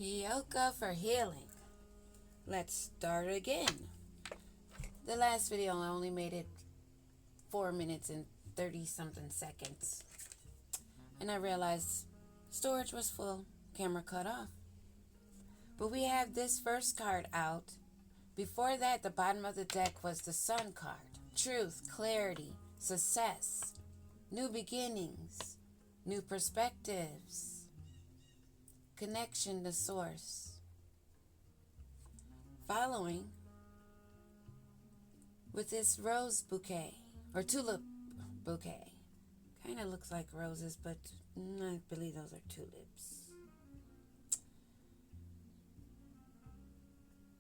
Yoga for healing. Let's start again. The last video I only made it 4 minutes and 30 something seconds. And I realized storage was full, camera cut off. But we have this first card out. Before that, the bottom of the deck was the Sun card. Truth, clarity, success, new beginnings, new perspectives, connection to source. Following with this rose bouquet, or tulip bouquet. Kind of looks like roses, but I believe those are tulips.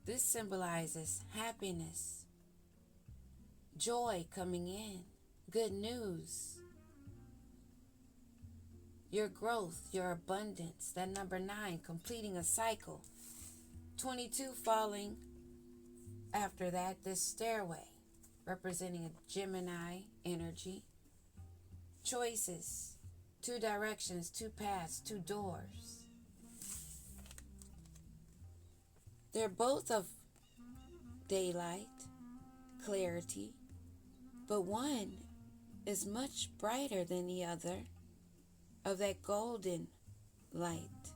This symbolizes happiness, joy coming in, good news, your growth, your abundance. That number 9, completing a cycle. 22 falling after that, this stairway, representing a Gemini energy. Choices, 2 directions, 2 paths, 2 doors. They're both of daylight, clarity, but one is much brighter than the other, of that golden light.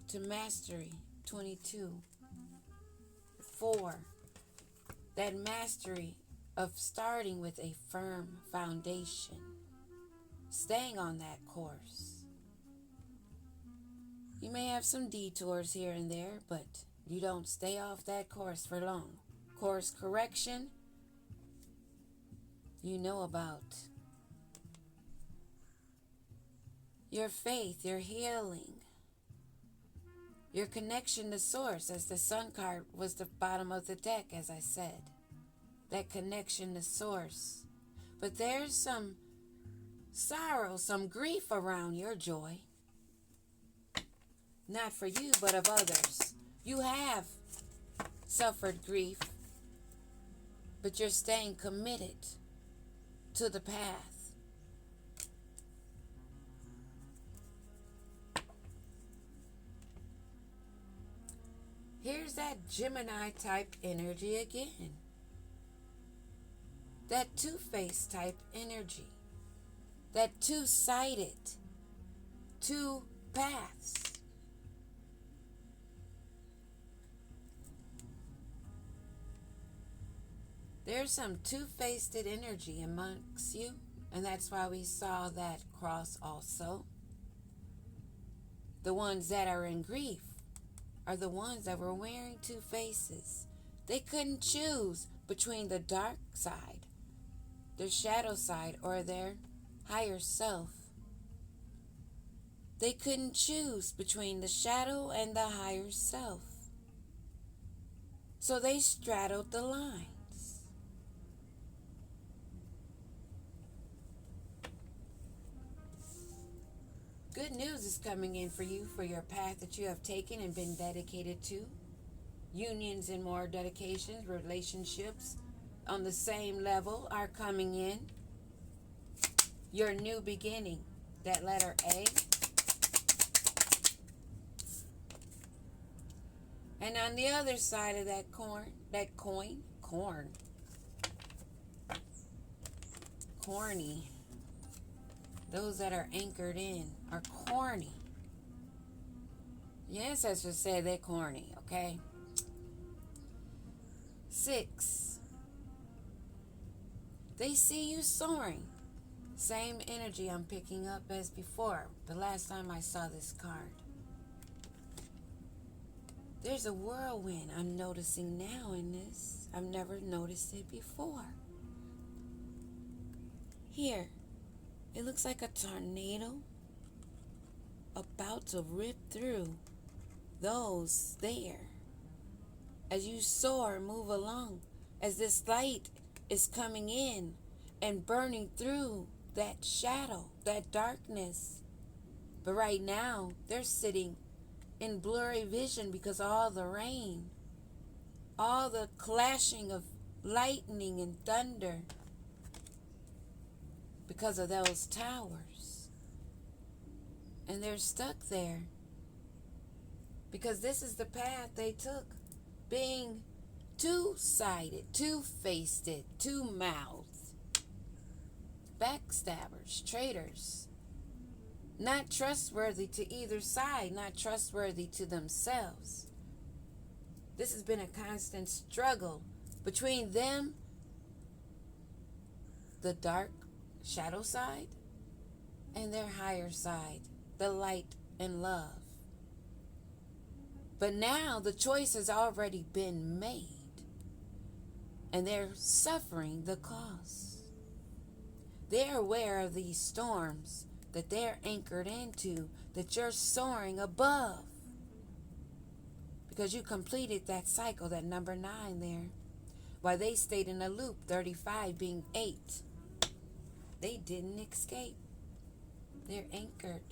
To mastery, 22. 4, that mastery of starting with a firm foundation, staying on that course. You may have some detours here and there, but you don't stay off that course for long. Course correction, you know about. Your faith, your healing, your connection to source, as the Sun card was the bottom of the deck, as I said. That connection to source. But there's some sorrow, some grief around your joy. Not for you, but of others. You have suffered grief, but you're staying committed to the path. Here's that Gemini type energy again. That two-faced type energy. That two-sided. 2 paths. There's some two-faced energy amongst you, and that's why we saw that cross also. The ones that are in grief are the ones that were wearing 2 faces. They couldn't choose between the dark side, their shadow side, or their higher self. They couldn't choose between the shadow and the higher self. So they straddled the lines. Good news is coming in for you, for your path that you have taken and been dedicated to. Unions and more dedications, relationships on the same level are coming in. Your new beginning, that letter A. And on the other side of that corny. Those that are anchored in are corny. Your ancestors said they're corny, okay? 6. They see you soaring. Same energy I'm picking up as before, the last time I saw this card. There's a whirlwind I'm noticing now in this. I've never noticed it before. Here. It looks like a tornado about to rip through those there. As you soar, move along, as this light is coming in and burning through that shadow, that darkness. But right now, they're sitting in blurry vision because all the rain, all the clashing of lightning and thunder, because of those towers. And they're stuck there Because this is the path they took. Being two-sided, two-faced, two-mouthed. Backstabbers, traitors. Not trustworthy to either side, not trustworthy to themselves. This has been a constant struggle between them, the dark shadow side, and their higher side, the light and love. But now the choice has already been made, and they're suffering the cost. They're aware of these storms that they're anchored into, that you're soaring above. Because you completed that cycle, that number 9 there. While they stayed in a loop, 35 being 8. They didn't escape. They're anchored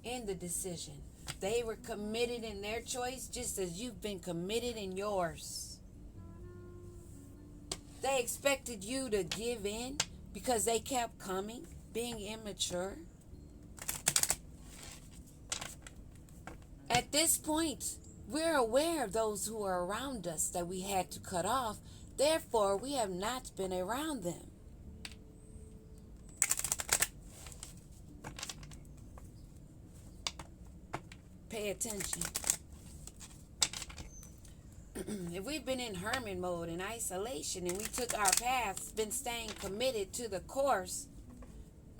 in the decision. They were committed in their choice just as you've been committed in yours. They expected you to give in because they kept coming, being immature. At this point, we're aware of those who are around us that we had to cut off. Therefore, we have not been around them. Pay attention. If we've been in hermit mode, in isolation, and we took our paths, been staying committed to the course,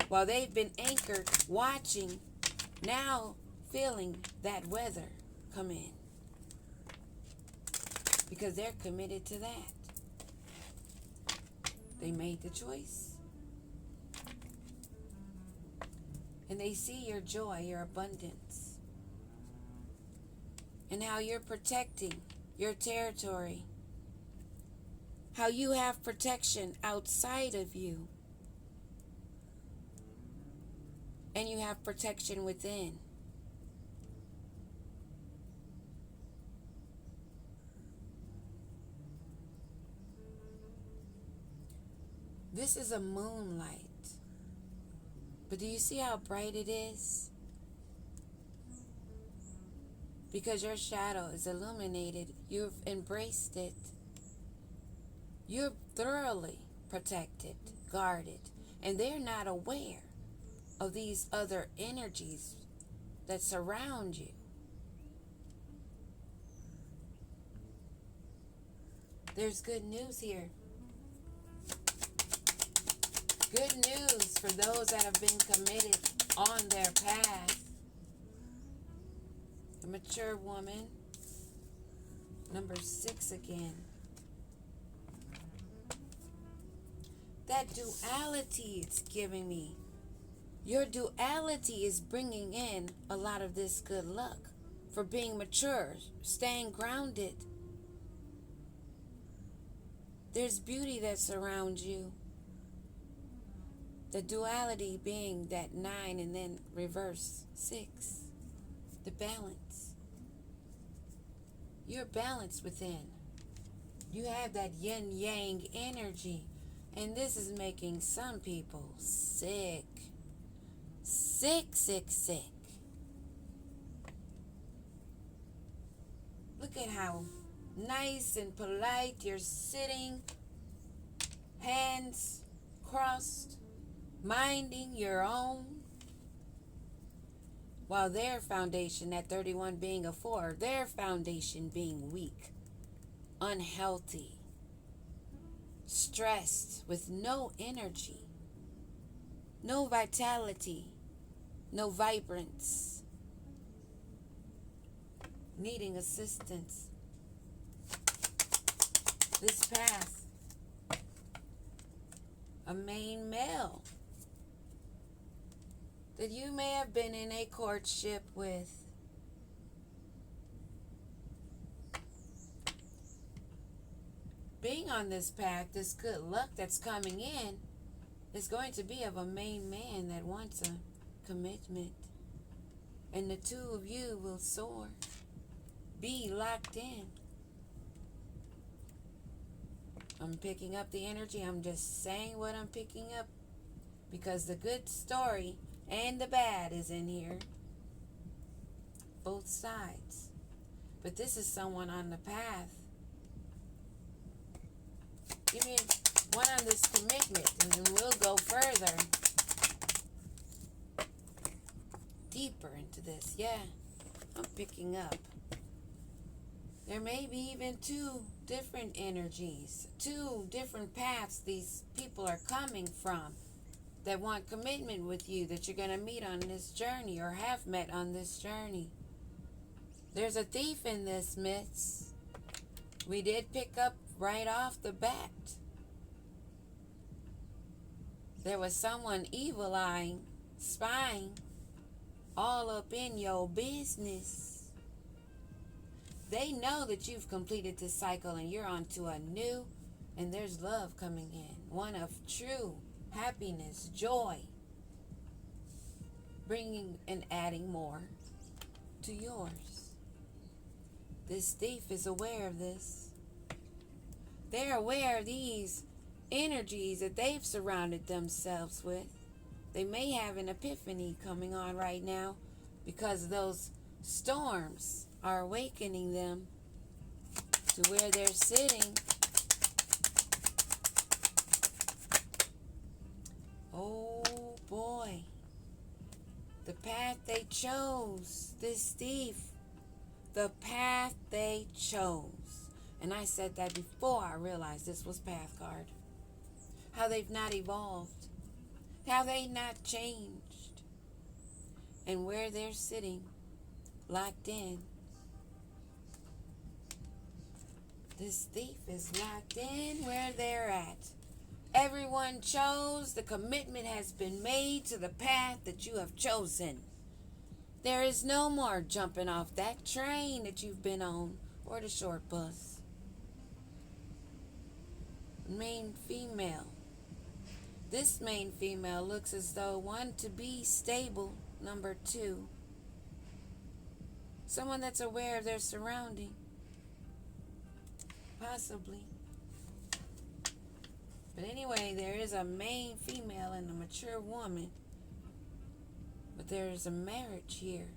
while they've been anchored, watching, now feeling that weather come in. Because they're committed to that. They made the choice. And they see your joy, your abundance. And how you're protecting your territory. How you have protection outside of you. And you have protection within. This is a moonlight. But do you see how bright it is? Because your shadow is illuminated. You've embraced it. You're thoroughly protected, guarded. And they're not aware of these other energies that surround you. There's good news here. Good news for those that have been committed on their path. A mature woman. Number 6 again. That duality it's giving me. Your duality is bringing in a lot of this good luck for being mature, staying grounded. There's beauty that surrounds you. The duality being that 9 and then reverse 6. The balance. You're balanced within. You have that yin-yang energy. And this is making some people sick. Sick, sick, sick. Look at how nice and polite you're sitting. Hands crossed. Minding your own, while their foundation, at 31 being a 4, their foundation being weak, unhealthy, stressed, with no energy, no vitality, no vibrance, needing assistance. This path, a main male that you may have been in a courtship with. Being on this path, this good luck that's coming in, is going to be of a main man that wants a commitment. And the two of you will soar, be locked in. I'm picking up the energy. I'm just saying what I'm picking up, because the good story and the bad is in here. Both sides. But this is someone on the path. Give me one on this commitment, and then we'll go further. Deeper into this. Yeah, I'm picking up. There may be even two different energies, two different paths these people are coming from that want commitment with you, that you're going to meet on this journey or have met on this journey. There's a thief in this midst. We did pick up right off the bat. There was someone evil-eyeing, spying, all up in your business. They know that you've completed this cycle and you're on to a new, and there's love coming in. One of true happiness, joy, bringing and adding more to yours. This thief is aware of this. They're aware of these energies that they've surrounded themselves with. They may have an epiphany coming on right now because those storms are awakening them to where they're sitting. Oh boy. The path they chose, this thief, the path they chose. And I said that before I realized this was path card. How they've not evolved. How they not changed. And where they're sitting, locked in. This thief is locked in where they're at. Everyone chose. The commitment has been made to the path that you have chosen. There is no more jumping off that train that you've been on or the short bus. Main female. This main female looks as though one to be stable. Number two. Someone that's aware of their surrounding. Possibly. But anyway, there is a main female and a mature woman. But there is a marriage here.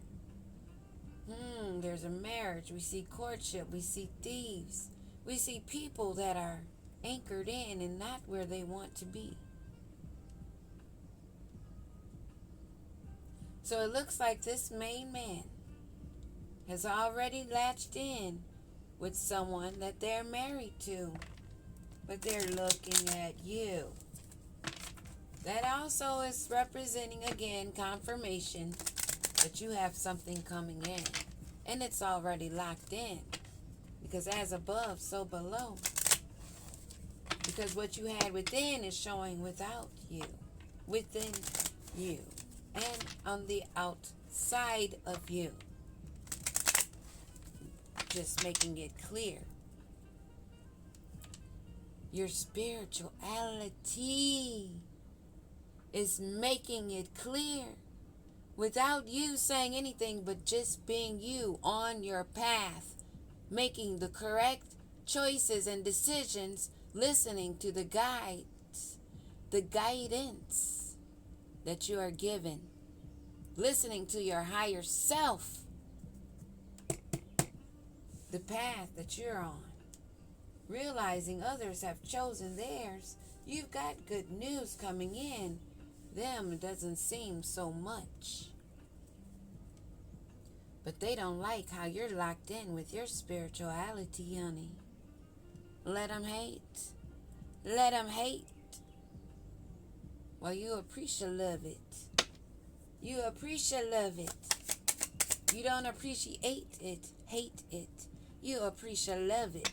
There's a marriage. We see courtship. We see thieves. We see people that are anchored in and not where they want to be. So it looks like this main man has already latched in with someone that they're married to, but they're looking at you. That also is representing, again, confirmation that you have something coming in, and it's already locked in, because as above, so below. Because what you had within is showing without you, within you, and on the outside of you. Just making it clear. Your spirituality is making it clear without you saying anything, but just being you on your path, making the correct choices and decisions, listening to the guides, the guidance that you are given, listening to your higher self, the path that you're on, realizing others have chosen theirs. You've got good news coming in. Them doesn't seem so much. But they don't like how you're locked in with your spirituality, honey. Let them hate. Let them hate. Well, you appreciate love it. You appreciate love it. You don't appreciate it, hate it. You appreciate love it.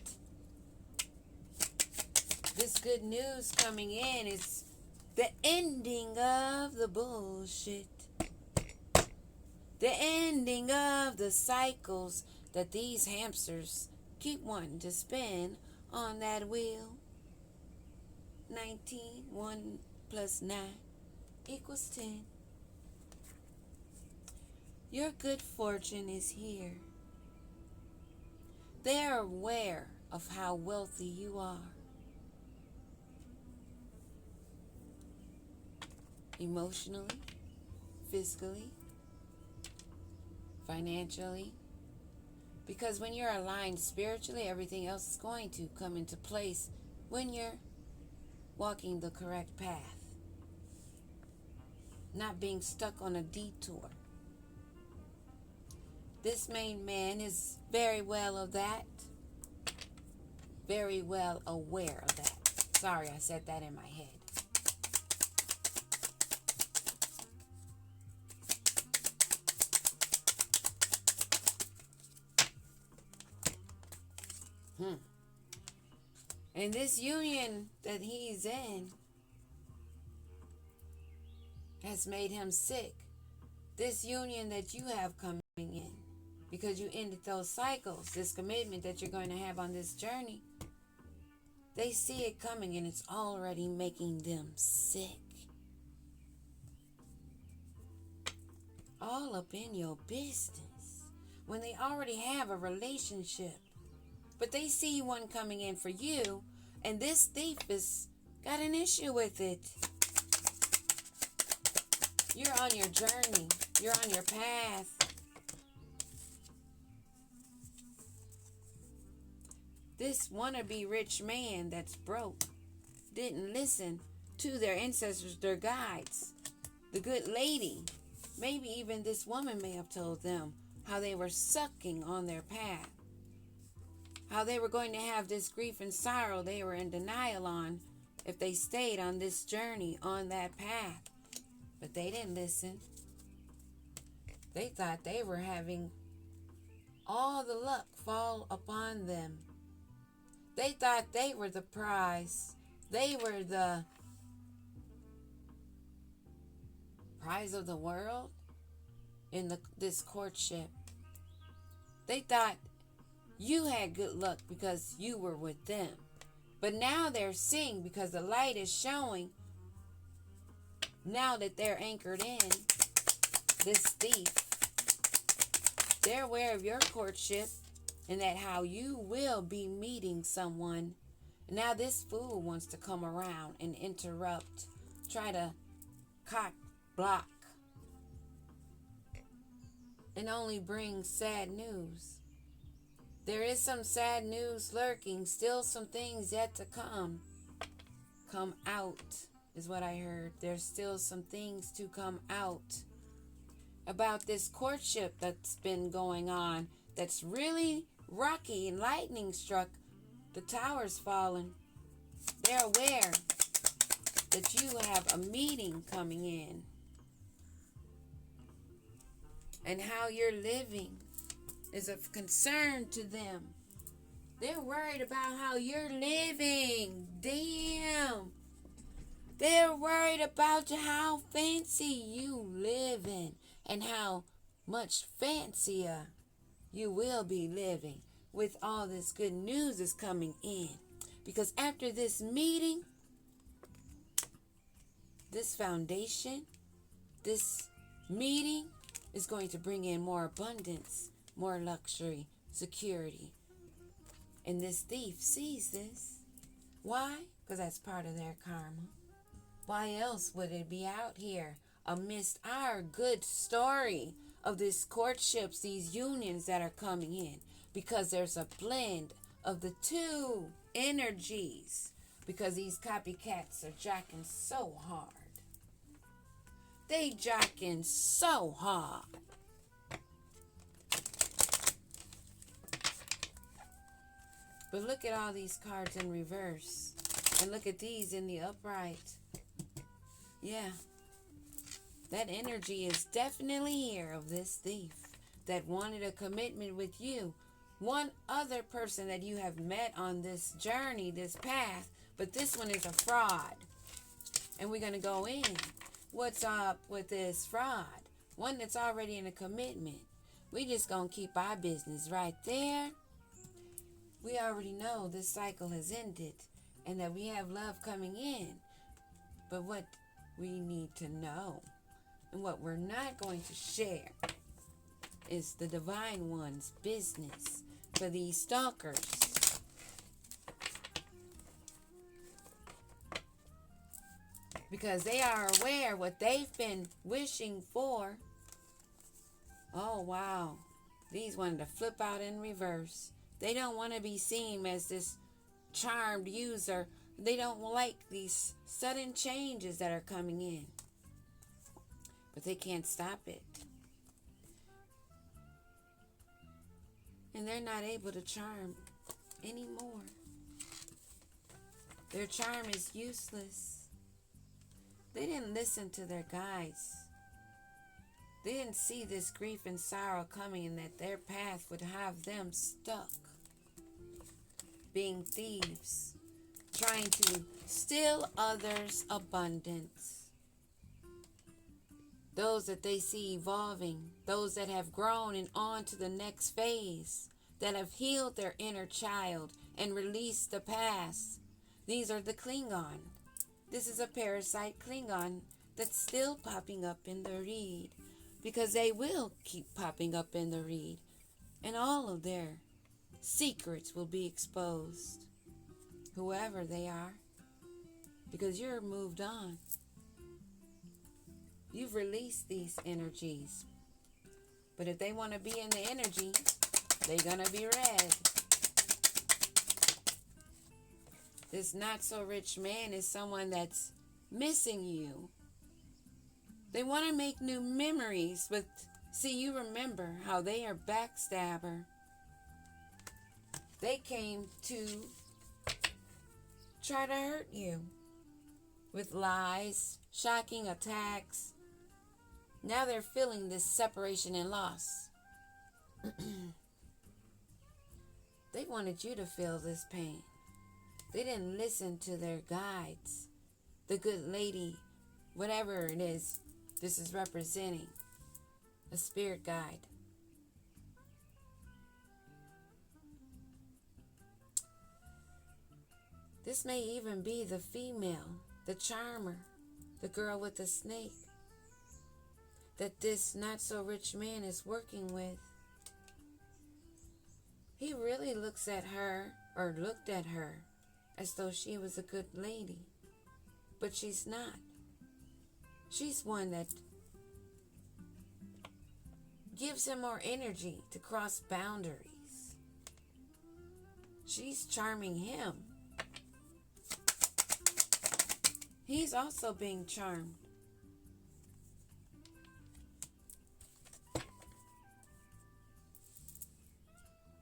This good news coming in is the ending of the bullshit. The ending of the cycles that these hamsters keep wanting to spin on that wheel. 19, 1 plus 9 equals 10. Your good fortune is here. They're aware of how wealthy you are. Emotionally, physically, financially, Because when you're aligned spiritually, everything else is going to come into place when you're walking the correct path. Not being stuck on a detour. This main man is very well of that. Very well aware of that. Sorry, I said that in my head. And this union that he's in has made him sick. This union that you have coming in, because you ended those cycles, this commitment that you're going to have on this journey, they see it coming and it's already making them sick. All up in your business when they already have a relationship. But they see one coming in for you, and this thief has got an issue with it. You're on your journey. You're on your path. This wannabe rich man that's broke didn't listen to their ancestors, their guides, the good lady. Maybe even this woman may have told them how they were sucking on their path. How they were going to have this grief and sorrow they were in denial on if they stayed on this journey, on that path. But they didn't listen. They thought they were having all the luck fall upon them. They thought they were the prize. They were the prize of the world in this courtship. They thought you had good luck because you were with them. But now they're seeing, because the light is showing, now that they're anchored in, this thief, they're aware of your courtship and that how you will be meeting someone. Now this fool wants to come around and interrupt, try to cock block, and only bring sad news. There is some sad news lurking, still some things yet to come. Come out is what I heard. There's still some things to come out about this courtship that's been going on, that's really rocky and lightning struck. The tower's fallen. They're aware that you have a meeting coming in, and how you're living is of concern to them. They're worried about how you're living. Damn. They're worried about how fancy you living and how much fancier you will be living with all this good news is coming in. Because after this meeting, this foundation, this meeting is going to bring in more abundance, more luxury, security. And this thief sees this. Why? Because that's part of their karma. Why else would it be out here amidst our good story of these courtships, these unions that are coming in? Because there's a blend of the two energies. Because these copycats are jacking so hard. They jacking so hard. But look at all these cards in reverse. And look at these in the upright. Yeah. That energy is definitely here of this thief that wanted a commitment with you. One other person that you have met on this journey, this path. But this one is a fraud. And we're going to go in. What's up with this fraud? One that's already in a commitment. We just going to keep our business right there. We already know this cycle has ended and that we have love coming in. But what we need to know and what we're not going to share is the Divine One's business for these stalkers. Because they are aware what they've been wishing for. Oh, wow. These wanted to flip out in reverse. They don't want to be seen as this charmed user. They don't like these sudden changes that are coming in. But they can't stop it. And they're not able to charm anymore. Their charm is useless. They didn't listen to their guides. They didn't see this grief and sorrow coming and that their path would have them stuck. Being thieves. Trying to steal others' abundance. Those that they see evolving. Those that have grown and on to the next phase. That have healed their inner child and released the past. These are the Klingon. This is a parasite Klingon that's still popping up in the read. Because they will keep popping up in the read. And all of their secrets will be exposed. Whoever they are. Because you're moved on. You've released these energies. But if they want to be in the energy, they're going to be red. This not so rich man is someone that's missing you. They want to make new memories, but see, you remember how they are backstabber. They came to try to hurt you with lies, shocking attacks. Now they're feeling this separation and loss. They wanted you to feel this pain. They didn't listen to their guides. The good lady, whatever it is, this is representing a spirit guide. This may even be the female, the charmer, the girl with the snake that this not so rich man is working with. He really looks at her, or looked at her, as though she was a good lady. But she's not. She's one that gives him more energy to cross boundaries. She's charming him. He's also being charmed.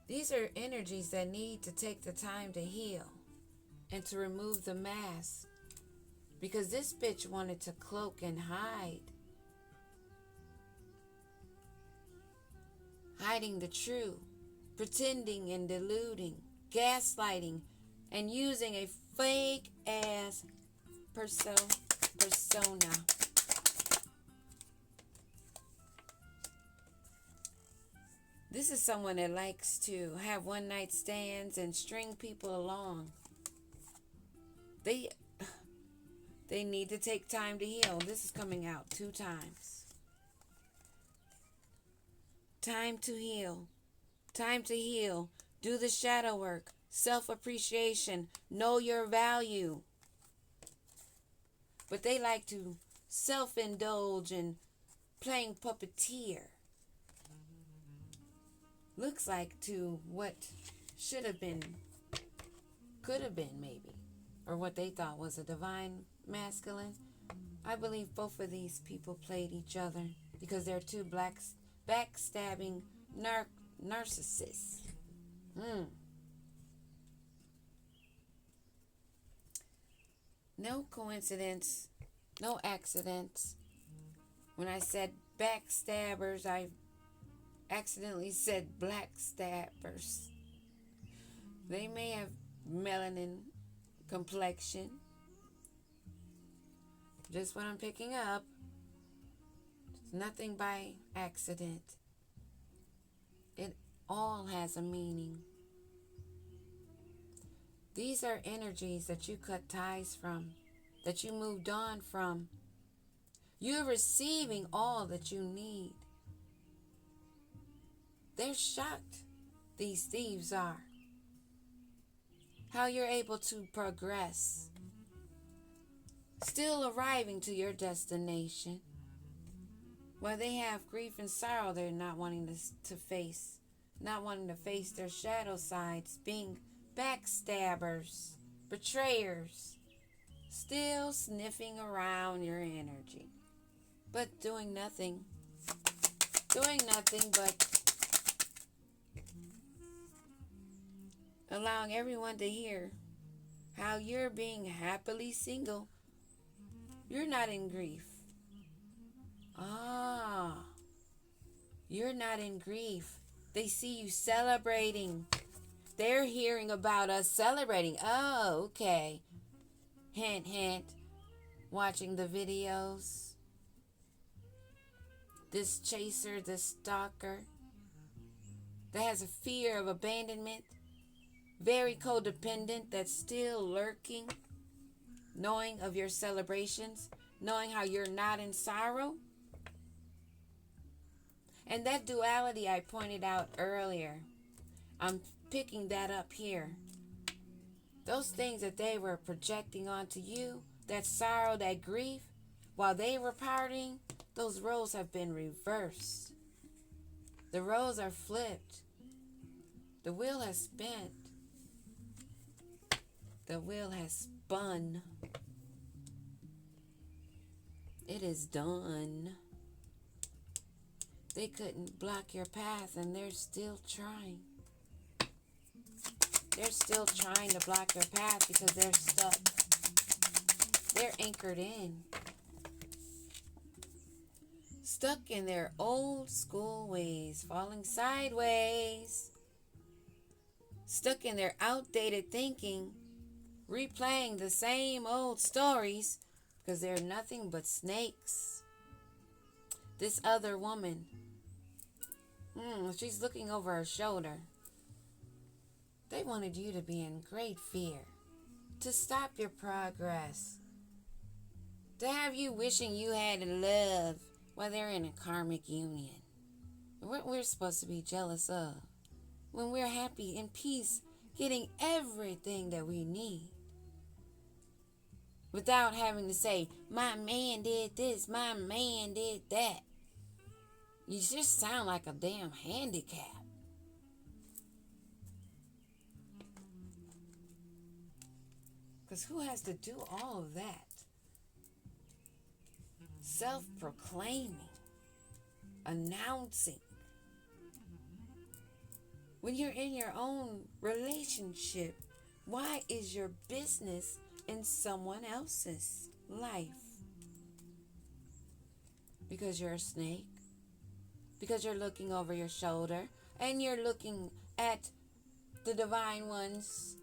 These are energies that need to take the time to heal and to remove the mask. Because this bitch wanted to cloak and hide. Hiding the true, pretending and deluding, gaslighting, and using a fake ass persona. This is someone that likes to have one night stands and string people along. They need to take time to heal. This is coming out 2 times. Time to heal. Time to heal. Do the shadow work. Self-appreciation. Know your value. But they like to self-indulge in playing puppeteer. Looks like to what should have been, could have been maybe, or what they thought was a divine masculine. I believe both of these people played each other because they're 2 backstabbing narcissists. No coincidence, no accidents. When I said backstabbers, I accidentally said black stabbers. They may have melanin complexion. Just what I'm picking up. It's nothing by accident. It all has a meaning. These are energies that you cut ties from, that you moved on from. You're receiving all that you need. They're shocked, these thieves are, how you're able to progress, still arriving to your destination. While they have grief and sorrow, they're not wanting to face, not wanting to face their shadow sides, being backstabbers, betrayers, still sniffing around your energy, but doing nothing but allowing everyone to hear how you're being happily single. You're not in grief. You're not in grief. They see you celebrating. They're hearing about us celebrating. Oh, okay. Hint, hint. Watching the videos. This chaser, this stalker that has a fear of abandonment, very codependent, that's still lurking, knowing of your celebrations, knowing how you're not in sorrow. And that duality I pointed out earlier, I'm picking that up here. Those things that they were projecting onto you, that sorrow, that grief, while they were partying, those roles have been reversed. The roles are flipped. The wheel has spent. The wheel has spun. It is done. They couldn't block your path, and they're still trying. They're still trying to block your path because they're stuck. They're anchored in. Stuck in their old school ways, falling sideways. Stuck in their outdated thinking, replaying the same old stories because they're nothing but snakes. This other woman, she's looking over her shoulder. They wanted you to be in great fear, to stop your progress, to have you wishing you had love while they're in a karmic union. What we're supposed to be jealous of when we're happy in peace, getting everything that we need, without having to say, my man did this, my man did that. You just sound like a damn handicap. Because who has to do all of that? Self-proclaiming, announcing. When you're in your own relationship, why is your business in someone else's life? Because you're a snake? Because you're looking over your shoulder and you're looking at the divine ones,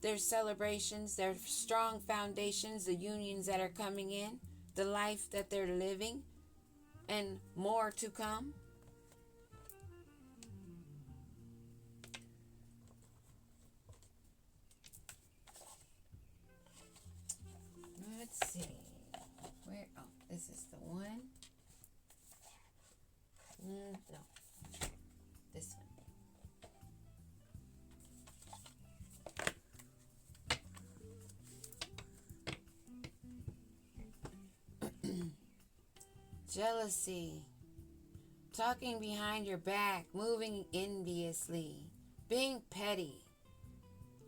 their celebrations, their strong foundations, the unions that are coming in, the life that they're living, and more to come? Let's see. Where? Oh, this is the one. No. This one. Jealousy. Talking behind your back, moving enviously, being petty,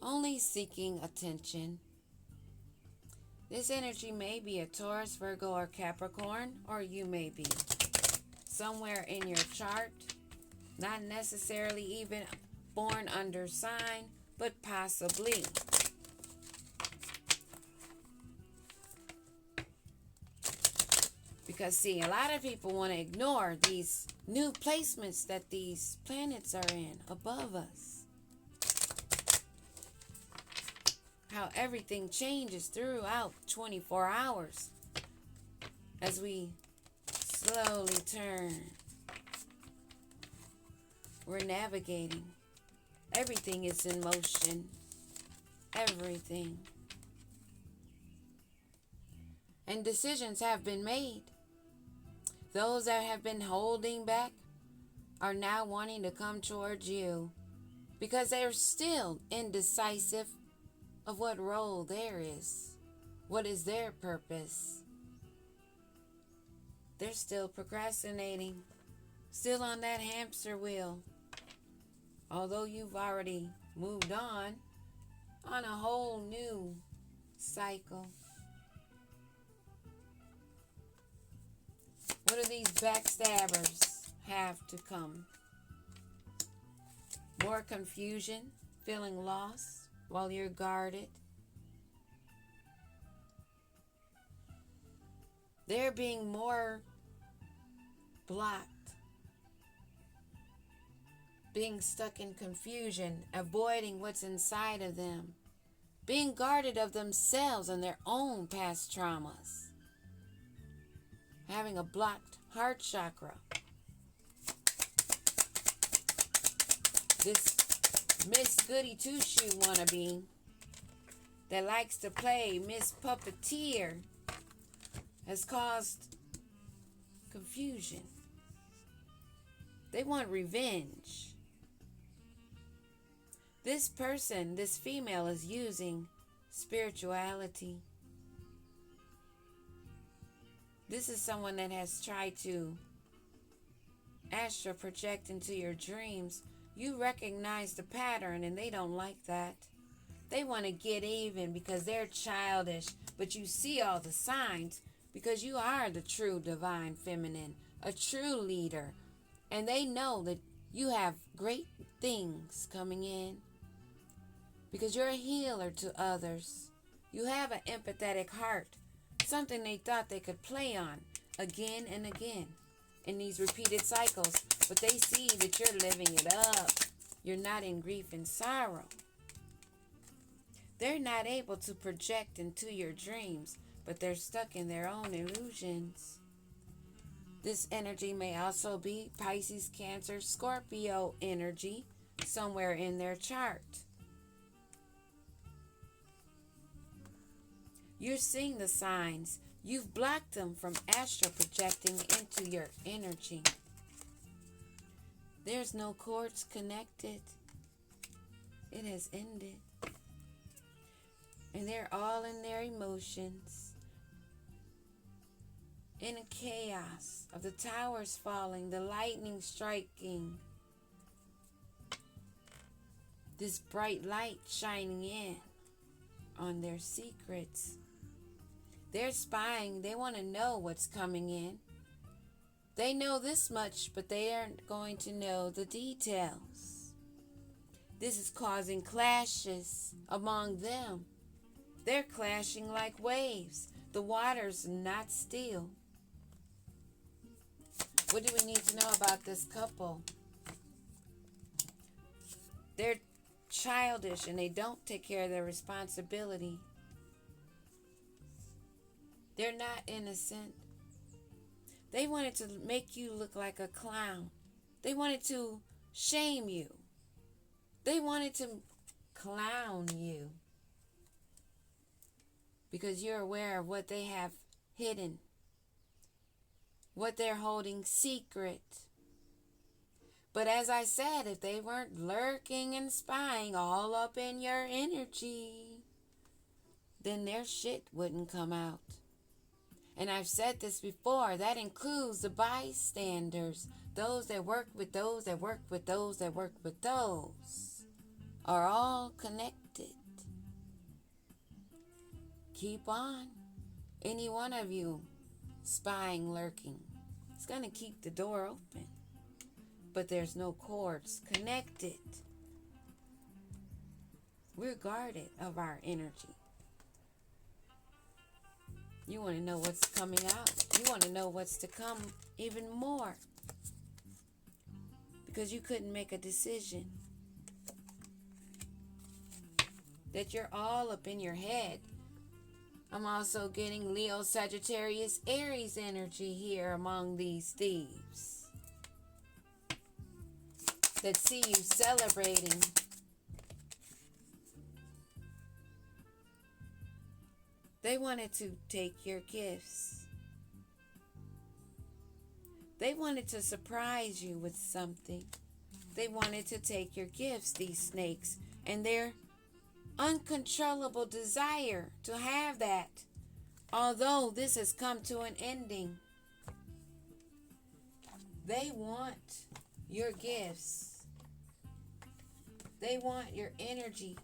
only seeking attention. This energy may be a Taurus, Virgo, or Capricorn, or you may be somewhere in your chart, not necessarily even born under sign, but possibly. Because see, a lot of people want to ignore these new placements that these planets are in above us. How everything changes throughout 24 hours as we slowly turn. We're navigating. Everything is in motion. Everything. And decisions have been made. Those that have been holding back are now wanting to come towards you because they're still indecisive of what role there is. What is their purpose? They're still procrastinating, still on that hamster wheel. Although you've already moved on a whole new cycle. What do these backstabbers have to come? More confusion, feeling lost while you're guarded. They're being more blocked, being stuck in confusion, avoiding what's inside of them, being guarded of themselves and their own past traumas, having a blocked heart chakra. This Miss Goody Two-Shoe wannabe that likes to play Miss Puppeteer has caused confusion. They want revenge. This person, this female, is using spirituality. This is someone that has tried to astral project into your dreams. You recognize the pattern and they don't like that. They want to get even because they're childish, but you see all the signs because you are the true divine feminine, a true leader. And they know that you have great things coming in because you're a healer to others. You have an empathetic heart, something they thought they could play on again and again in these repeated cycles. But they see that you're living it up. You're not in grief and sorrow. They're not able to project into your dreams, but they're stuck in their own illusions. This energy may also be Pisces, Cancer, Scorpio energy somewhere in their chart. You're seeing the signs. You've blocked them from astral projecting into your energy. There's no cords connected. It has ended. And they're all in their emotions. In a chaos of the towers falling, the lightning striking. This bright light shining in on their secrets. They're spying. They want to know what's coming in. They know this much, but they aren't going to know the details. This is causing clashes among them. They're clashing like waves. The water's not still. What do we need to know about this couple? They're childish and they don't take care of their responsibility. They're not innocent. They wanted to make you look like a clown. They wanted to shame you. They wanted to clown you because you're aware of what they have hidden, what they're holding secret. But as I said, if they weren't lurking and spying all up in your energy, then their shit wouldn't come out. And I've said this before, that includes the bystanders, those that work with those that work with those that work with those, are all connected. Keep on. Any one of you spying, lurking, it's going to keep the door open. But there's no cords connected. We're guarded of our energy. You want to know what's coming out. You want to know what's to come even more. Because you couldn't make a decision. That you're all up in your head. I'm also getting Leo, Sagittarius, Aries energy here among these thieves. That see you celebrating. They wanted to take your gifts. They wanted to surprise you with something. They wanted to take your gifts, these snakes, and their uncontrollable desire to have that. Although this has come to an ending. They want your gifts. They want your energy.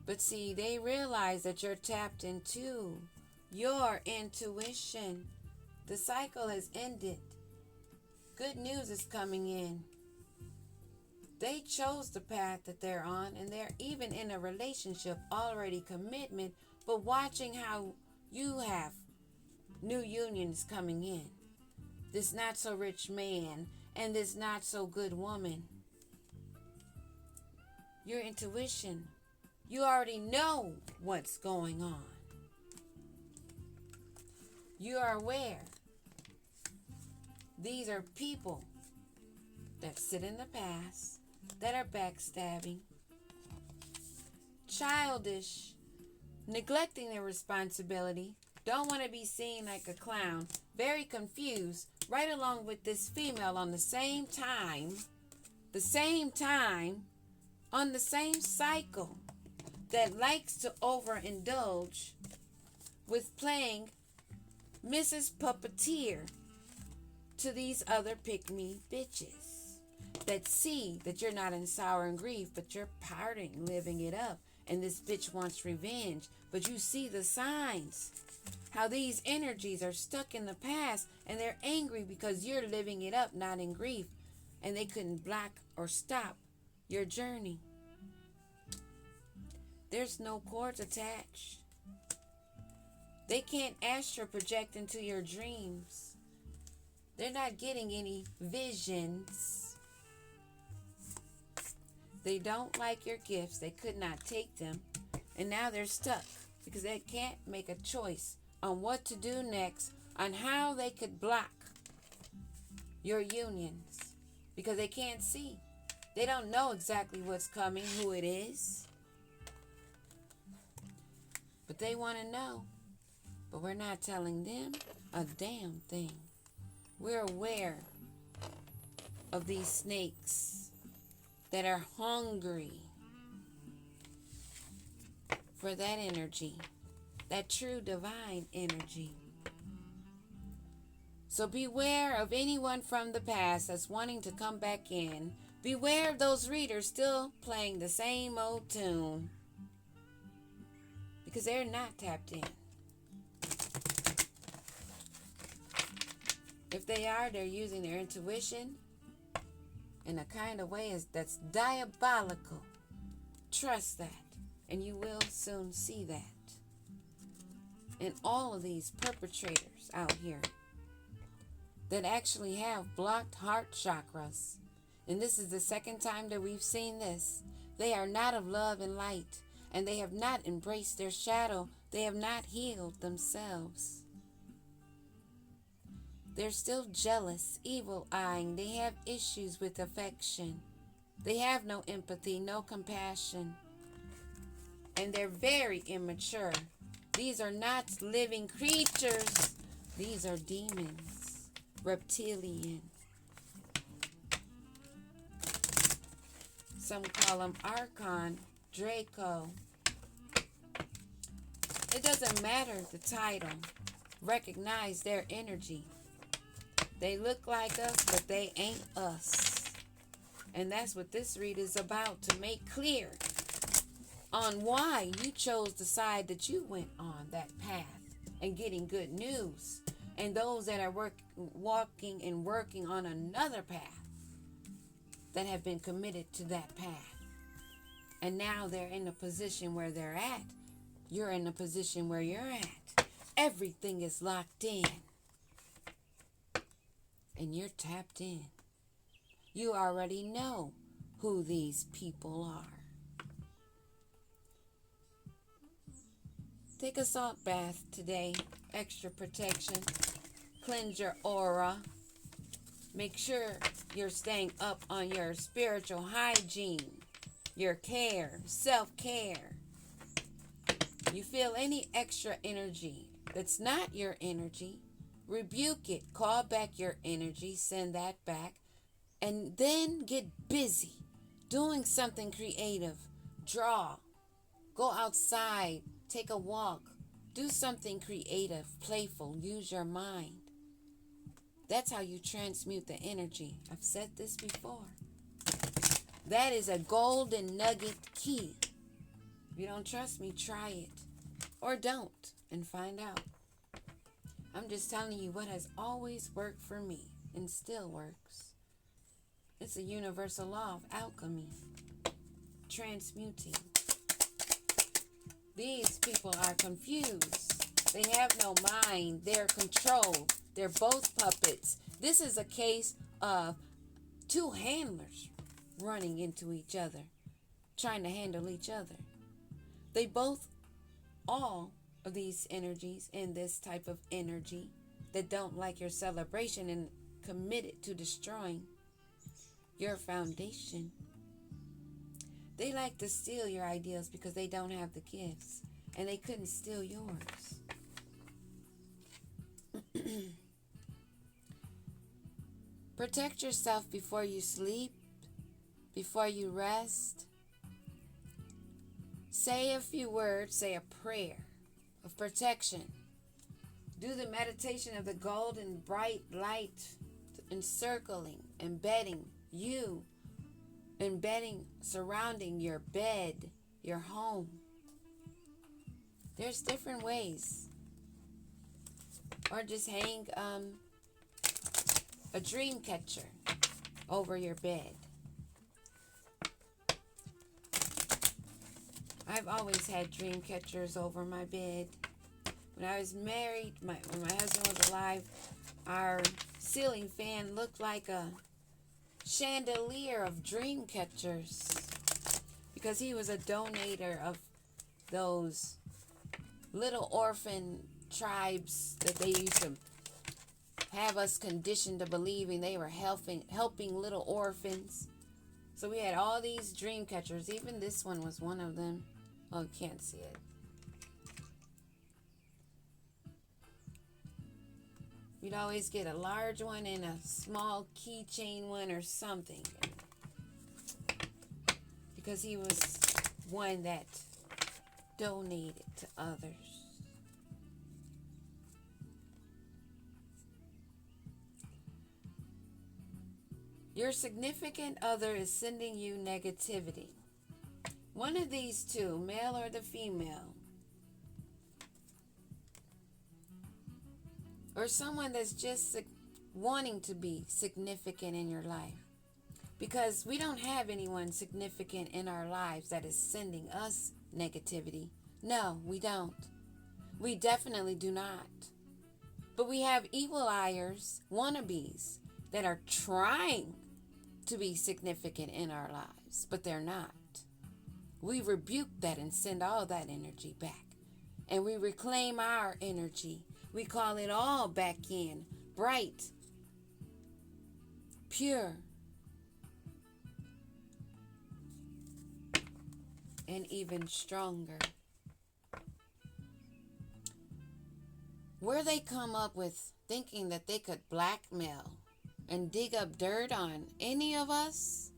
But see, they realize that you're tapped into your intuition. The cycle has ended. Good news is coming in. They chose the path that they're on, and they're even in a relationship, already commitment, but watching how you have new unions coming in. This not so rich man and this not so good woman. Your intuition. You already know what's going on. You are aware. These are people that sit in the past, that are backstabbing, childish, neglecting their responsibility, don't want to be seen like a clown, very confused, right along with this female on the same time, on the same cycle, that likes to overindulge with playing Mrs. Puppeteer to these other pick-me bitches that see that you're not in sour and grief, but you're partying, living it up, and this bitch wants revenge. But you see the signs, how these energies are stuck in the past, and they're angry because you're living it up, not in grief, and they couldn't block or stop your journey. There's no cords attached. They can't astral project into your dreams. They're not getting any visions. They don't like your gifts. They could not take them. And now they're stuck because they can't make a choice on what to do next, on how they could block your unions, because they can't see. They don't know exactly what's coming, who it is. But they want to know. But we're not telling them a damn thing. We're aware of these snakes that are hungry for that energy, that true divine energy. So beware of anyone from the past that's wanting to come back in. Beware of those readers still playing the same old tune, because they're not tapped in. If they are, they're using their intuition in a kind of way that's diabolical. Trust that, and you will soon see that. And all of these perpetrators out here that actually have blocked heart chakras, and this is the second time that we've seen this, they are not of love and light, and they have not embraced their shadow. They have not healed themselves. They're still jealous, evil-eyeing. They have issues with affection. They have no empathy, no compassion. And they're very immature. These are not living creatures. These are demons, reptilian. Some call them Archon, Draco. It doesn't matter the title. Recognize their energy. They look like us, but they ain't us. And that's what this read is about, to make clear on why you chose the side that you went on, that path, and getting good news. And those that are walking and working on another path, that have been committed to that path. And now they're in the position where they're at. You're in the position where you're at. Everything is locked in. And you're tapped in. You already know who these people are. Take a salt bath today. Extra protection. Cleanse your aura. Make sure you're staying up on your spiritual hygiene, your care, self-care. You feel any extra energy that's not your energy, rebuke it, call back your energy, send that back, and then get busy doing something creative. Draw, go outside, take a walk, do something creative, playful, use your mind. That's how you transmute the energy. I've said this before. That is a golden nugget key. If you don't trust me, try it. Or don't and find out. I'm just telling you what has always worked for me and still works. It's a universal law of alchemy. Transmuting. These people are confused. They have no mind. They're controlled. They're both puppets. This is a case of two handlers running into each other, trying to handle each other. They both, all of these energies in this type of energy that don't like your celebration and committed to destroying your foundation. They like to steal your ideals because they don't have the gifts and they couldn't steal yours. Protect yourself before you sleep, before you rest. Say a few words, say a prayer of protection. Do the meditation of the golden bright light encircling, embedding you, surrounding your bed, your home. There's different ways. Or just hang a dream catcher over your bed. I've always had dream catchers over my bed. When I was married, when my husband was alive, our ceiling fan looked like a chandelier of dream catchers because he was a donator of those little orphan tribes that they used to have us conditioned to believing they were helping little orphans. So we had all these dream catchers. Even this one was one of them. Oh, you can't see it. We'd always get a large one and a small keychain one or something. Because he was one that donated to others. Your significant other is sending you negativity. One of these two, male or the female, or someone that's just wanting to be significant in your life. Because we don't have anyone significant in our lives that is sending us negativity. No, we don't. We definitely do not. But we have evil eyers, wannabes, that are trying to be significant in our lives, but they're not. We rebuke that and send all that energy back. And we reclaim our energy. We call it all back in, bright, pure, and even stronger. Where they come up with thinking that they could blackmail and dig up dirt on any of us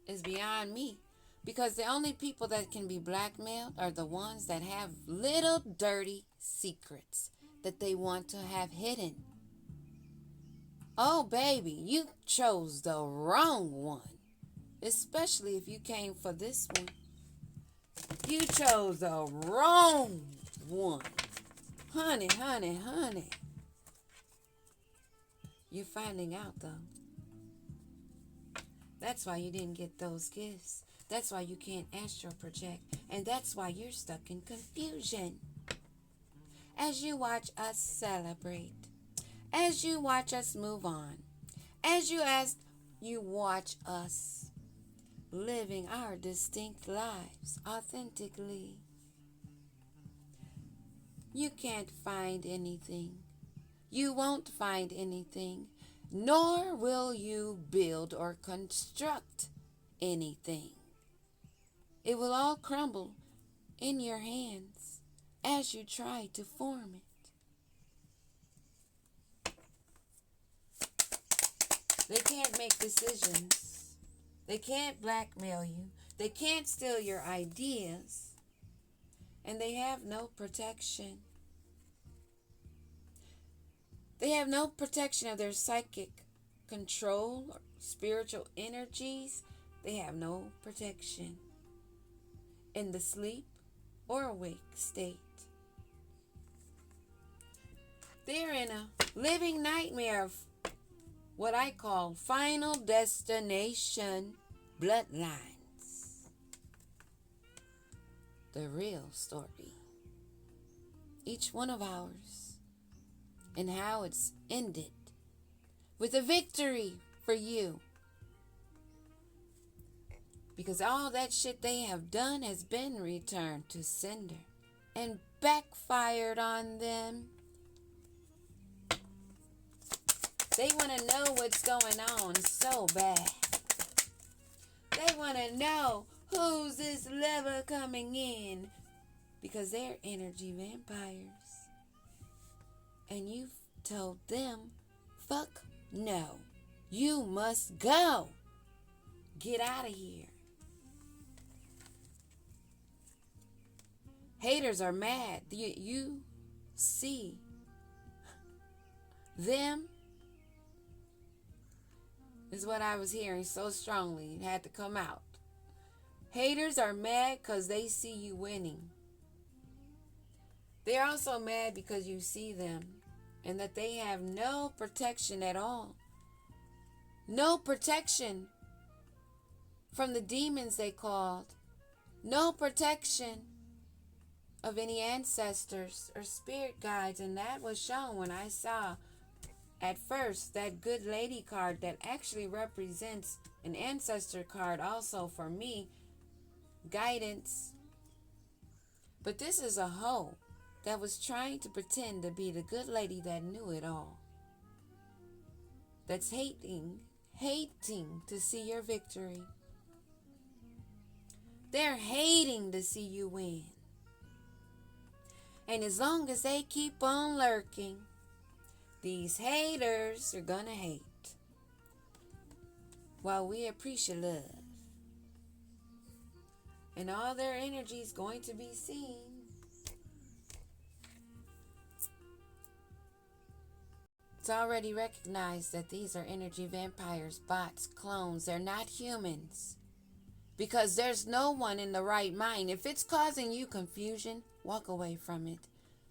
is beyond me. Because the only people that can be blackmailed are the ones that have little dirty secrets that they want to have hidden. Oh, baby, you chose the wrong one. Especially if you came for this one. You chose the wrong one. Honey, honey, honey. You're finding out, though. That's why you didn't get those gifts. That's why you can't astral project. And that's why you're stuck in confusion. As you watch us celebrate. As you watch us move on. As you watch us living our distinct lives authentically. You can't find anything. You won't find anything. Nor will you build or construct anything. It will all crumble in your hands as you try to form it. They can't make decisions. They can't blackmail you. They can't steal your ideas. And they have no protection. They have no protection of their psychic control or spiritual energies. They have no protection in the sleep or awake state. They're in a living nightmare of what I call final destination bloodlines. The real story. Each one of ours. And how it's ended. With a victory for you. Because all that shit they have done has been returned to sender. And backfired on them. They want to know what's going on so bad. They want to know who's this lover coming in. Because they're energy vampires. And you've told them, fuck no. You must go. Get out of here. Haters are mad. You see them. Is what I was hearing so strongly. It had to come out. Haters are mad because they see you winning. They're also mad because you see them and that they have no protection at all. No protection from the demons they called. No protection of any ancestors or spirit guides. And that was shown when I saw at first that good lady card that actually represents an ancestor card also for me. Guidance. But this is a hoe that was trying to pretend to be the good lady that knew it all. That's hating to see your victory. They're hating to see you win. And as long as they keep on lurking, these haters are gonna hate. While we appreciate love. And all their energy is going to be seen. It's already recognized that these are energy vampires, bots, clones. They're not humans. Because there's no one in the right mind. If it's causing you confusion, walk away from it.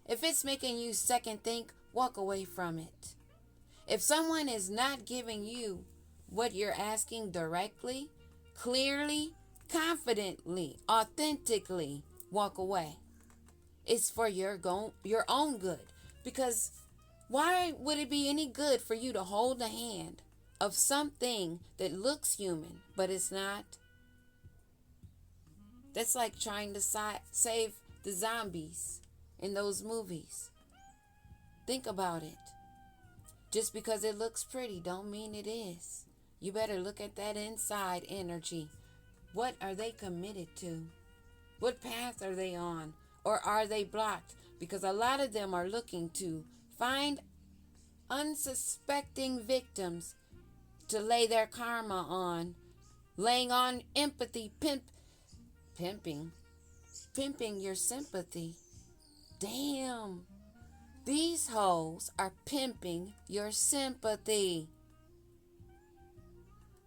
If it's making you second think, walk away from it. If someone is not giving you what you're asking directly, clearly, confidently, authentically, walk away. It's for your own good. Because why would it be any good for you to hold the hand of something that looks human, but it's not? That's like trying to save the zombies in those movies. Think about it. Just because it looks pretty don't mean it is. You better look at that inside energy. What are they committed to? What path are they on? Or are they blocked? Because a lot of them are looking to find unsuspecting victims to lay their karma on. Laying on empathy, pimping your sympathy. Damn. These hoes are pimping your sympathy.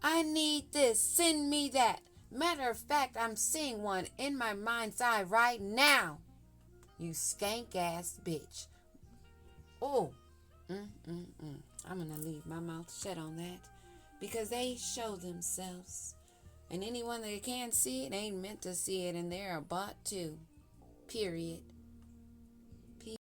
I need this. Send me that. Matter of fact, I'm seeing one in my mind's eye right now. You skank ass bitch. Oh. I'm going to leave my mouth shut on that. Because they show themselves. And anyone that can't see it ain't meant to see it. And they're a bot too. Period.